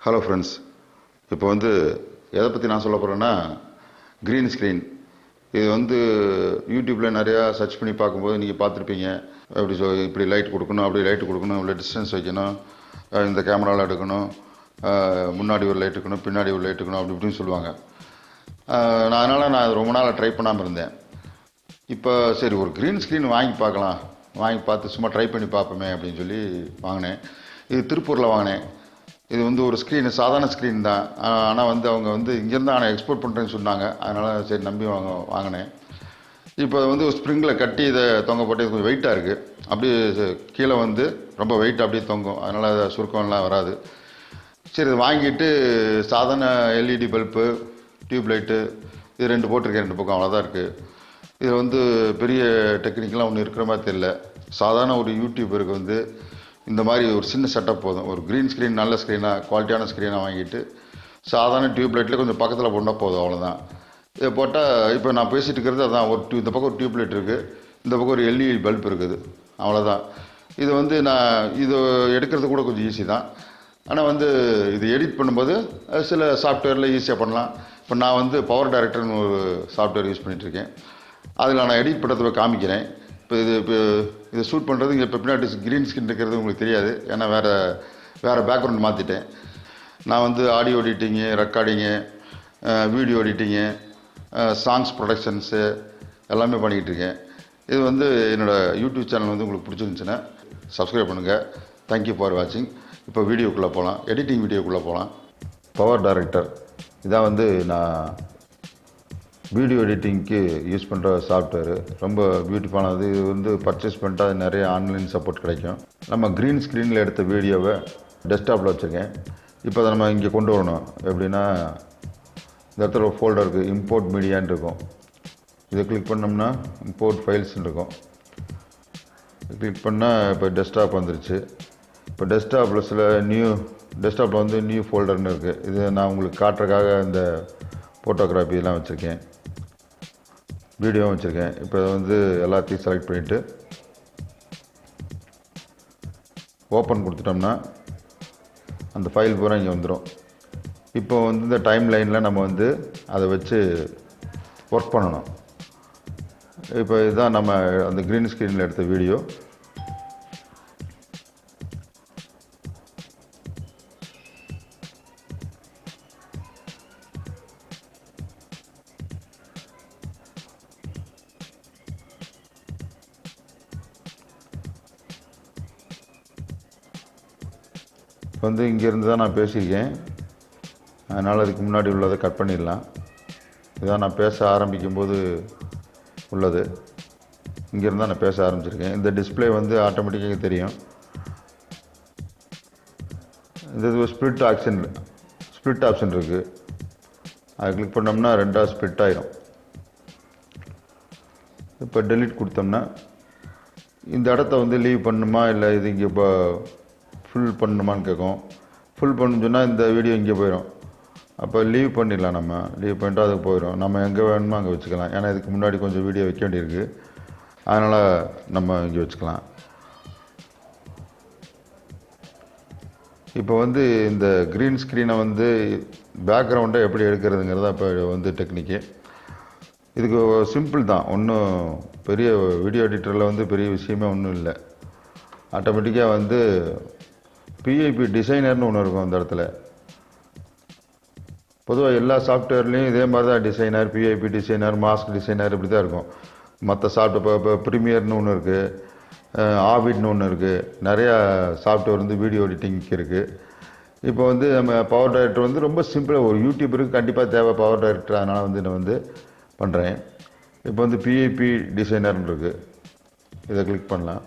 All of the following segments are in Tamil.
Hello friends. இப்போ வந்து எதை பற்றி நான் சொல்ல போகிறேன்னா, க்ரீன் ஸ்க்ரீன். இது வந்து யூடியூப்பில் நிறையா சர்ச் பண்ணி பார்க்கும்போது நீங்கள் பார்த்துருப்பீங்க. இப்படி லைட் கொடுக்கணும், அப்படி லைட் கொடுக்கணும், இவ்வளோ டிஸ்டன்ஸ் வைக்கணும், இந்த கேமராவில் எடுக்கணும், முன்னாடி ஒரு லைட் இருக்கணும், பின்னாடி ஒரு லைட் இருக்கணும், அப்படி இப்படின்னு சொல்லுவாங்க. அதனால் நான் ரொம்ப நாளாக ட்ரை பண்ணாமல் இருந்தேன். இப்போ சரி, ஒரு க்ரீன் ஸ்க்ரீன் வாங்கி பார்க்கலாம், வாங்கி பார்த்து சும்மா ட்ரை பண்ணி பார்ப்போமே அப்படின்னு சொல்லி வாங்கினேன். இது திருப்பூரில் வாங்கினேன். இது வந்து ஒரு ஸ்க்ரீன், சாதாரண ஸ்க்ரீன் தான். ஆனால் வந்து அவங்க வந்து இங்கேருந்து ஆனால் எக்ஸ்போர்ட் பண்ணுறேன்னு சொன்னாங்க. அதனால் சரி நம்பி வாங்கினேன். இப்போ வந்து ஒரு ஸ்ப்ரிங்கில் கட்டி இதை தொங்க போட்டு கொஞ்சம் வெயிட்டாக இருக்குது. அப்படியே கீழே வந்து ரொம்ப வெயிட் அப்படியே தொங்கும். அதனால் சுருக்கம்லாம் வராது. சரி, இதை வாங்கிட்டு சாதாரண எல்இடி பல்பு, டியூப் லைட்டு இது 2 போட்டிருக்கேன், 2 பக்கம், அவ்வளோதான் இருக்குது. இது வந்து பெரிய டெக்னிக்கெலாம் ஒன்றும் இருக்கிற மாதிரி தெரியல. சாதாரண ஒரு யூடியூபருக்கு வந்து இந்த மாதிரி ஒரு சின்ன செட்டப் போதும். ஒரு க்ரீன் ஸ்க்ரீன், நல்ல ஸ்க்ரீனாக, குவாலிட்டியான ஸ்க்ரீனாக வாங்கிட்டு சாதாரண டியூப் லைட்டில் கொஞ்சம் பக்கத்தில் போட்டால் போதும், அவ்வளோதான். இதை போட்டால் இப்போ நான் பேசிகிட்டு இருக்கிறது அதான். இந்த பக்கம் ஒரு டியூப் லைட் இருக்குது, இந்த பக்கம் ஒரு எல்இடி பல்ப் இருக்குது, அவ்வளோதான். இது வந்து நான் இது எடுக்கிறது கூட கொஞ்சம் ஈஸி தான். ஆனால் வந்து இது எடிட் பண்ணும்போது சில சாஃப்ட்வேரில் ஈஸியாக பண்ணலாம். இப்போ நான் வந்து பவர் டைரக்டர்னு ஒரு சாஃப்ட்வேர் யூஸ் பண்ணிகிட்ருக்கேன். அதில் நான் எடிட் பண்ணுறத காமிக்கிறேன். இப்போ இதை ஷூட் பண்ணுறது இங்கே இப்போ பின்னாடி க்ரீன் ஸ்க்ரீன் இருக்கிறது உங்களுக்கு தெரியாது. ஏன்னா வேறு பேக்ரவுண்ட் மாற்றிட்டேன். நான் வந்து audio editing, recording, video editing, songs productions எல்லாமே பண்ணிக்கிட்டு இருக்கேன். இது வந்து என்னோடய யூடியூப் சேனல் வந்து உங்களுக்கு பிடிச்சிருந்துச்சுன்னா சப்ஸ்கிரைப் பண்ணுங்கள். தேங்க்யூ ஃபார் வாட்சிங். இப்போ வீடியோக்குள்ளே போகலாம், எடிட்டிங் வீடியோக்குள்ளே போகலாம். பவர் டைரக்டர் இதான் வந்து நான் வீடியோ எடிட்டிங்க்கு யூஸ் பண்ணுற சாஃப்ட்வேரு. ரொம்ப பியூட்டிஃபுல்லானது. இது வந்து பர்ச்சேஸ் பண்ணிட்டா நிறைய ஆன்லைன் சப்போர்ட் கிடைக்கும். நம்ம க்ரீன் ஸ்க்ரீனில் எடுத்த வீடியோவை டெஸ்க்டாப்பில் வச்சுருக்கேன். இப்போ அதை நம்ம இங்கே கொண்டு வரணும். எப்படின்னா, இந்த இடத்துல ஒரு ஃபோல்டர் இருக்குது, இம்போர்ட் மீடியான்னு இருக்கும். இதை கிளிக் பண்ணோம்னா இம்போர்ட் ஃபைல்ஸ்ன்னு இருக்கும். கிளிக் பண்ணால் இப்போ டெஸ்க்டாப் வந்துருச்சு. இப்போ டெஸ்க்டாப்பில் வந்து நியூ ஃபோல்டர்னு இருக்குது. இது நான் உங்களுக்கு காட்டுறதுக்காக இந்த ஃபோட்டோகிராஃபிலாம் வச்சுருக்கேன், வீடியோவும் வச்சுருக்கேன். இப்போ வந்து எல்லாத்தையும் செலக்ட் பண்ணிவிட்டு ஓப்பன் கொடுத்துட்டோம்னா அந்த ஃபைல் பூரா இங்கே வந்துடும். இப்போ வந்து இந்த டைம் லைனில் நம்ம வந்து அதை வச்சு ஒர்க் பண்ணணும். இப்போ இதுதான் நம்ம அந்த க்ரீன் ஸ்க்ரீனில் எடுத்த வீடியோ. வந்து இங்கேருந்து தான் நான் பேசியிருக்கேன். அதனால் அதுக்கு முன்னாடி உள்ளதை கட் பண்ணிடலாம். இதான் நான் பேச ஆரம்பிக்கும்போது உள்ளது. இங்கேருந்து தான் நான் பேச ஆரம்பிச்சிருக்கேன். இந்த டிஸ்பிளே வந்து ஆட்டோமேட்டிக்காக தெரியும். இது ஸ்ப்ளிட் ஆப்ஷன் இருக்குது. அதை கிளிக் பண்ணோம்னா 2ஆக ஸ்ப்ளிட் ஆயிரும். இப்போ டெலீட் கொடுத்தோம்னா இந்த இடத்த வந்து லீவ் பண்ணணுமா இல்லை இது இங்கே இப்போ ஃபுல் பண்ணணுமான்னு கேட்கும். ஃபுல் பண்ணணுன்னு சொன்னால் இந்த வீடியோ இங்கே போயிடும். அப்போ லீவ் பண்ணிடலாம். நம்ம லீவ் பண்ணிட்டு அதுக்கு போயிடும். நம்ம எங்கே வேணுமோ அங்கே வச்சுக்கலாம். ஏன்னா இதுக்கு முன்னாடி கொஞ்சம் வீடியோ வைக்க வேண்டியிருக்கு. அதனால் நம்ம இங்கே வச்சுக்கலாம். இப்போ வந்து இந்த க்ரீன் ஸ்க்ரீனை வந்து பேக்ரவுண்டை எப்படி எடுக்கிறதுங்கிறதா இப்போ வந்து டெக்னிக்கு. இதுக்கு சிம்பிள் தான். ஒன்றும் பெரிய வீடியோ எடிட்டரில் வந்து பெரிய விஷயமே ஒன்றும் இல்லை. ஆட்டோமேட்டிக்காக வந்து பிஐபி டிசைனர்னு ஒன்று இருக்கும் அந்த இடத்துல. பொதுவாக எல்லா சாஃப்ட்வேர்லேயும் இதே மாதிரி தான் designer, PIB designer, mask designer இப்படி தான் இருக்கும். மற்ற சாஃப்ட்வேர் இப்போ ப்ரீமியர்னு ஒன்று இருக்குது, ஆவிட்னு ஒன்று இருக்குது. நிறையா சாஃப்ட்வேர் வந்து வீடியோ எடிட்டிங்க்கு இருக்குது. இப்போ வந்து நம்ம பவர் டைரக்டர் வந்து ரொம்ப சிம்பிளாக, ஒரு யூடியூபருக்கு கண்டிப்பாக தேவை பவர் டைரக்டர். அதனால் வந்து நான் வந்து பண்ணுறேன். இப்போ வந்து பிஐபி டிசைனர்னு இருக்குது. இதை கிளிக் பண்ணலாம்.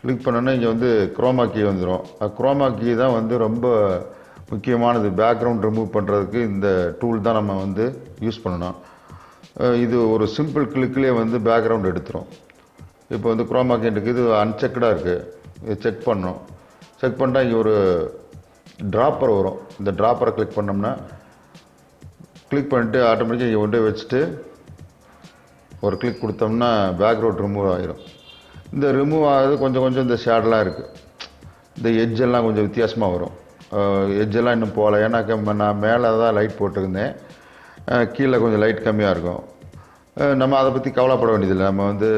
கிளிக் பண்ணோன்னா இங்கே வந்து குரோமா கீ வந்துடும். குரோமா கீ தான் வந்து ரொம்ப முக்கியமானது. பேக்ரவுண்ட் ரிமூவ் பண்ணுறதுக்கு இந்த டூல் தான் நம்ம வந்து யூஸ் பண்ணணும். இது ஒரு சிம்பிள் கிளிக்லேயே வந்து பேக்ரவுண்ட் எடுத்துரும். இப்போ வந்து குரோமா கீ இருக்குது, இது அன்செக்டாக இருக்குது. இதை செக் பண்ணணும். செக் பண்ணிட்டா இங்கே ஒரு ட்ராப்பர் வரும். இந்த ட்ராப்பரை கிளிக் பண்ணோம்னா, கிளிக் பண்ணிட்டு ஆட்டோமேட்டிக்காக இங்கே கொண்டு வச்சுட்டு ஒரு கிளிக் கொடுத்தோம்னா பேக்ரவுண்ட் ரிமூவ் ஆகிரும். இந்த ரிமூவ் ஆகிறது கொஞ்சம் இந்த ஷேடெலாம் இருக்குது. இந்த எட்ஜெல்லாம் கொஞ்சம் வித்தியாசமாக வரும். எட்ஜெல்லாம் இன்னும் போகல. ஏன்னா நான் மேலே தான் லைட் போட்டிருந்தேன். கீழே கொஞ்சம் லைட் கம்மியாக இருக்கும். நம்ம அதை பற்றி கவலைப்பட வேண்டியதில்லை. நம்ம வந்து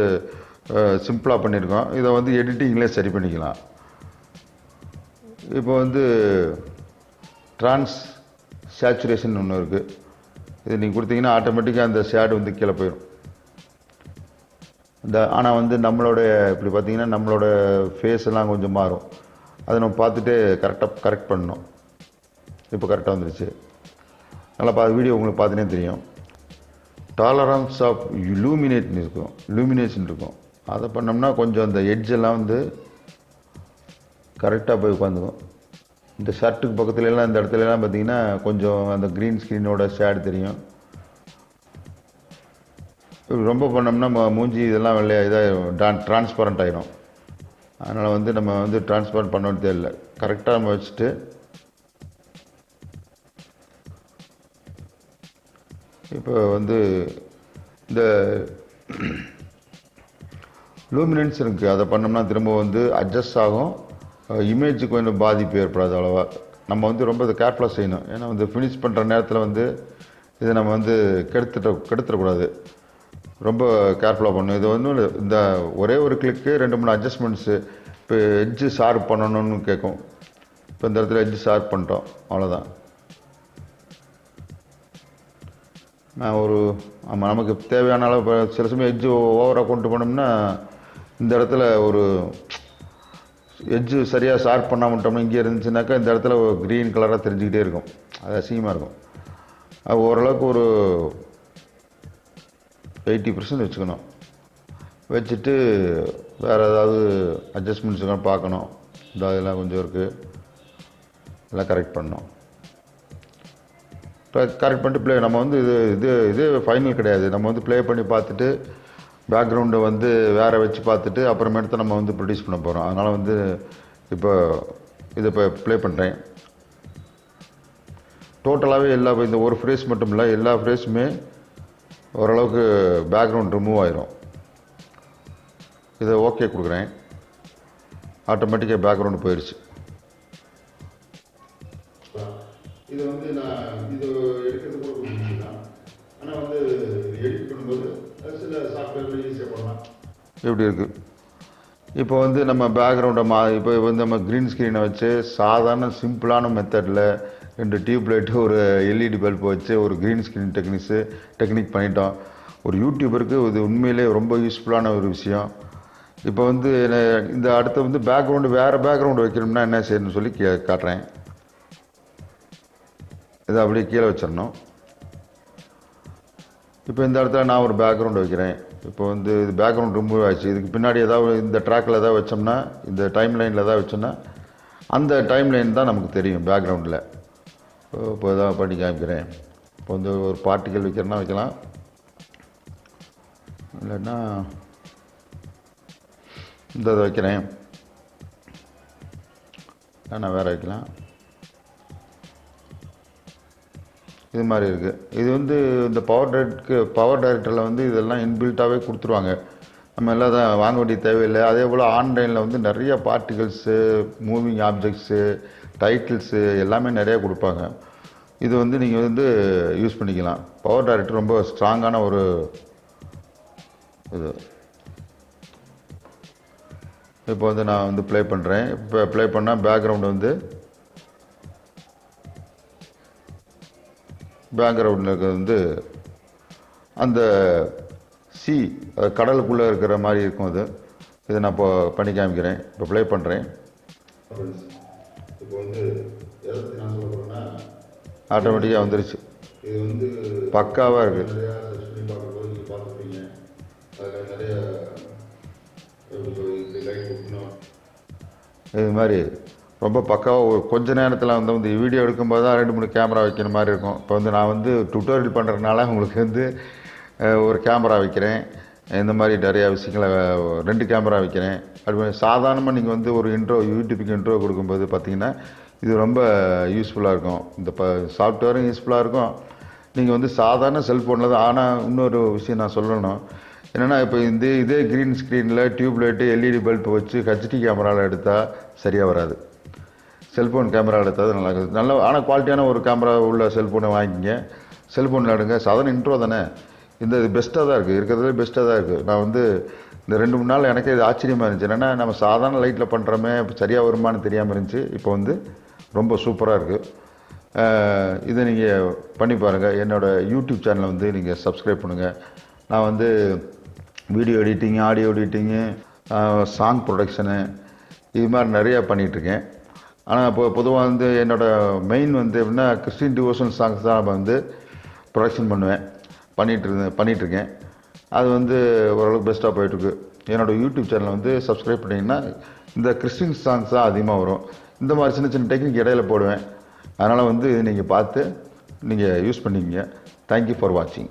சிம்பிளாக பண்ணியிருக்கோம். இதை வந்து எடிட்டிங்லேயே சரி பண்ணிக்கலாம். இப்போ வந்து ட்ரான்ஸ் சேச்சுரேஷன் ஒன்று இருக்குது. இது நீங்கள் கொடுத்தீங்கன்னா ஆட்டோமேட்டிக்காக அந்த ஷேடு வந்து கீழே போயிடும். ஆனால் வந்து நம்மளோட இப்படி பார்த்தீங்கன்னா நம்மளோட ஃபேஸ் எல்லாம் கொஞ்சம் மாறும். அதை நம்ம பார்த்துட்டு கரெக்ட் பண்ணணும். இப்போ கரெக்டாக வந்துருச்சு. நல்லா வீடியோ உங்களுக்கு பார்த்துனே தெரியும். டாலரன்ஸ் ஆஃப் லூமினேஷன் இருக்கும். அதை பண்ணோம்னா கொஞ்சம் அந்த எட்ஜெல்லாம் வந்து கரெக்டாக போய் உட்காந்துக்கும். இந்த ஷர்ட்டுக்கு பக்கத்துலலாம் இந்த இடத்துலலாம் பார்த்தீங்கன்னா கொஞ்சம் அந்த க்ரீன் ஸ்க்ரீனோட ஷேடு தெரியும். ரொம்ப பண்ணோம்னா மூஞ்சி இதெல்லாம் இதாக ட்ரான்ஸ்பரண்ட் ஆகிடும். அதனால் வந்து நம்ம வந்து ட்ரான்ஸ்பரண்ட் பண்ண வேண்டியதே இல்லை. கரெக்டாக நம்ம வச்சுட்டு இப்போ வந்து இந்த லூமினன்ஸ் இருக்குது. அதை பண்ணோம்னா திரும்ப வந்து அட்ஜஸ்ட் ஆகும். இமேஜுக்கு கொஞ்சம் பாதிப்பு ஏற்படாது அவ்வளோவா. நம்ம வந்து ரொம்ப இதை கேர்ஃபுல்லாக செய்யணும். ஏன்னா வந்து ஃபினிஷ் பண்ணுற நேரத்தில் வந்து இதை நம்ம வந்து கெடுத்துடக்கூடாது. ரொம்ப கேர்ஃபுல்லாக பண்ணணும். இது வந்து இந்த ஒரே ஒரு கிளிக்கு 2-3 அட்ஜஸ்ட்மெண்ட்ஸு. இப்போ எட்ஜு ஷார்ப் பண்ணணும்னு கேட்கும். இப்போ இந்த இடத்துல எட்ஜு ஷார்ப் பண்ணிட்டோம், அவ்வளோதான். நான் ஆமாம், நமக்கு தேவையான அளவு சில சமயம் எட்ஜு ஓவராக கொண்டு போனோம்னா இந்த இடத்துல ஒரு எட்ஜு சரியாக ஷார்ப் பண்ணாமட்டோம்னா இங்கே இருந்துச்சுனாக்கா இந்த இடத்துல க்ரீன் கலராக தெரிஞ்சுக்கிட்டே இருக்கும். அது அசிங்கமாக இருக்கும். அது ஓரளவுக்கு ஒரு 80% வச்சுக்கணும். வச்சுட்டு வேறு ஏதாவது அட்ஜஸ்ட்மெண்ட்ஸுலாம் பார்க்கணும். இதெல்லாம் கொஞ்சம் இருக்குது, எல்லாம் கரெக்ட் பண்ணணும். கரெக்ட் பண்ணிட்டு நம்ம வந்து இது ஃபைனல் கிடையாது. நம்ம வந்து ப்ளே பண்ணி பார்த்துட்டு பேக்ரவுண்டை வந்து வேறு வச்சு பார்த்துட்டு அப்புறமேட்டு நம்ம வந்து ப்ரொடியூஸ் பண்ண போகிறோம். அதனால் வந்து இதை இப்போ ப்ளே பண்ணுறேன். டோட்டலாகவே இந்த ஒரு ஃப்ரேஸ் மட்டும் இல்லை, எல்லா ஃப்ரேஸுமே ஓரளவுக்கு பேக்ரவுண்ட் ரிமூவ் ஆயிரும். இதை ஓகே கொடுக்குறேன். ஆட்டோமேட்டிக்காக பேக்ரவுண்டு போயிடுச்சு. இது வந்து நான் இது எடுக்கிறது கூட கொஞ்சம் தான். ஆனால் வந்து எடிட் பண்ணும்போது சில சாஃப்ட்வேரில் ஈஸியாக பண்ணலாம். எப்படி இருக்குது இப்போ வந்து நம்ம பேக்ரவுண்டை இப்போ வந்து நம்ம க்ரீன் ஸ்க்ரீனை வச்சு சாதாரண சிம்பிளான மெத்தடில் 2 டியூப் லைட்டு ஒரு எல்இடி பல்ப் வச்சு ஒரு க்ரீன் ஸ்க்ரீன் டெக்னிக் பண்ணிட்டோம். ஒரு யூடியூபருக்கு இது உண்மையிலே ரொம்ப யூஸ்ஃபுல்லான ஒரு விஷயம். இப்போ வந்து இந்த அடுத்து வந்து வேறு பேக்ரவுண்டு வைக்கணும்னா என்ன செய்யணும்னு சொல்லி காட்டுறேன். இதை அப்படியே கீழே வச்சிடணும். இப்போ இந்த இடத்துல நான் ஒரு பேக்ரவுண்டு வைக்கிறேன். இப்போ வந்து இது பேக்ரவுண்ட் ரிமூவ் ஆச்சு. இதுக்கு பின்னாடி ஏதாவது இந்த ட்ராக்கில் ஏதாவது வச்சோம்னா, இந்த டைம் லைனில் ஏதாவது வச்சோம்னா அந்த டைம் லைன் தான் நமக்கு தெரியும் பேக்ரவுண்டில். இப்போ ஏதாவது பண்ணி காமிக்கிறேன். இப்போ வந்து ஒரு பார்ட்டிக்கல் வைக்கிறேன்னா வைக்கலாம், இல்லைன்னா இந்த இதை வைக்கிறேன், நான் வேறு வைக்கலாம். இது மாதிரி இருக்குது. இது வந்து இந்த பவர் டைரக்டரில் வந்து இதெல்லாம் இன்பில்ட்டாகவே கொடுத்துருவாங்க. நம்ம எல்லாம் தான் வாங்க வேண்டிய தேவையில்லை. அதே போல் ஆன்லைனில் வந்து நிறைய பார்ட்டிகல்ஸு, மூவிங் ஆப்ஜெக்ட்ஸு, டைட்டில்ஸு எல்லாமே நிறையா கொடுப்பாங்க. இது வந்து நீங்கள் வந்து யூஸ் பண்ணிக்கலாம். பவர் டைரக்டர் ரொம்ப ஸ்ட்ராங்கான ஒரு இது. இப்போ வந்து நான் வந்து ப்ளே பண்ணுறேன். இப்போ ப்ளே பண்ணால் பேக்ரவுண்டு வந்து பேக்ரவுண்டில் இருக்கிறது வந்து அந்த கடலுக்குள்ளே இருக்கிற மாதிரி இருக்கும். இதை நான் இப்போ பண்ணி காமிக்கிறேன். இப்போ ப்ளே பண்ணுறேன். இப்போ வந்து ஆட்டோமேட்டிக்காக வந்துருச்சு. இது வந்து பக்காவாக இருக்குது. இது மாதிரி ரொம்ப பக்காவாக கொஞ்ச நேரத்தில் வந்து வீடியோ எடுக்கும்போது தான் 2-3 கேமரா வைக்கிற மாதிரி இருக்கும். இப்போ வந்து நான் வந்து டுட்டோரியல் பண்ணுறதுனால உங்களுக்கு வந்து ஒரு கேமரா வைக்கிறேன். இந்த மாதிரி நிறையா விஷயங்களை 2 கேமரா வைக்கிறேன். அது சாதாரணமாக நீங்கள் வந்து ஒரு யூடியூப்புக்கு இன்ட்ரோ கொடுக்கும்போது பார்த்தீங்கன்னா இது ரொம்ப யூஸ்ஃபுல்லாக இருக்கும். இந்த சாஃப்ட்வேரும் யூஸ்ஃபுல்லாக இருக்கும். நீங்கள் வந்து சாதாரண செல்ஃபோனில் தான். ஆனால் இன்னொரு விஷயம் நான் சொல்லணும் என்னென்னா, இப்போ இதே க்ரீன் ஸ்க்ரீனில் டியூப் லைட்டு எல்இடி பல்ப் வச்சு ஹெச்டி கேமராவில் எடுத்தால் சரியாக வராது. செல்ஃபோன் கேமரா எடுத்தது நல்லா இருக்குது. நல்ல ஆனால் குவாலிட்டியான ஒரு கேமரா உள்ள செல்ஃபோனை வாங்கிக்கிங்க. செல்ஃபோனில் எடுங்க. சாதாரண இன்ட்ரோ தானே, இது பெஸ்ட்டாக தான் இருக்குது, இருக்கிறதுலே பெஸ்ட்டாக தான் இருக்குது. நான் வந்து இந்த 2-3 நாள் எனக்கே இது ஆச்சரியமாக இருந்துச்சு. என்னென்னா நம்ம சாதாரண லைட்டில் பண்ணுறோமே சரியாக வருமானு தெரியாமல் இருந்துச்சு. இப்போ வந்து ரொம்ப சூப்பராக இருக்குது. இதை நீங்கள் பண்ணி பாருங்கள். என்னோடய யூடியூப் சேனலை வந்து நீங்கள் சப்ஸ்கிரைப் பண்ணுங்கள். நான் வந்து video editing, audio editing, song production இது மாதிரி நிறையா பண்ணிகிட்ருக்கேன். ஆனால் இப்போ பொதுவாக வந்து என்னோடய மெயின் வந்து எப்படின்னா கிறிஸ்டின் டிவோஷனல் சாங்ஸ் தான் நம்ம வந்து ப்ரொடக்ஷன் பண்ணிகிட்ருக்கேன். அது வந்து ஓரளவுக்கு பெஸ்ட்டாக போயிட்டுருக்கு. என்னோடய யூடியூப் சேனலை வந்து சப்ஸ்கிரைப் பண்ணிங்கன்னா இந்த கிறிஸ்டின் சாங்ஸ் தான் அதிகமாக வரும். இந்த மாதிரி சின்ன சின்ன டெக்னிக் இடையில போடுவேன். அதனால் வந்து நீங்கள் பார்த்து நீங்கள் யூஸ் பண்ணிக்கங்க. தேங்க்யூ ஃபார் வாட்சிங்.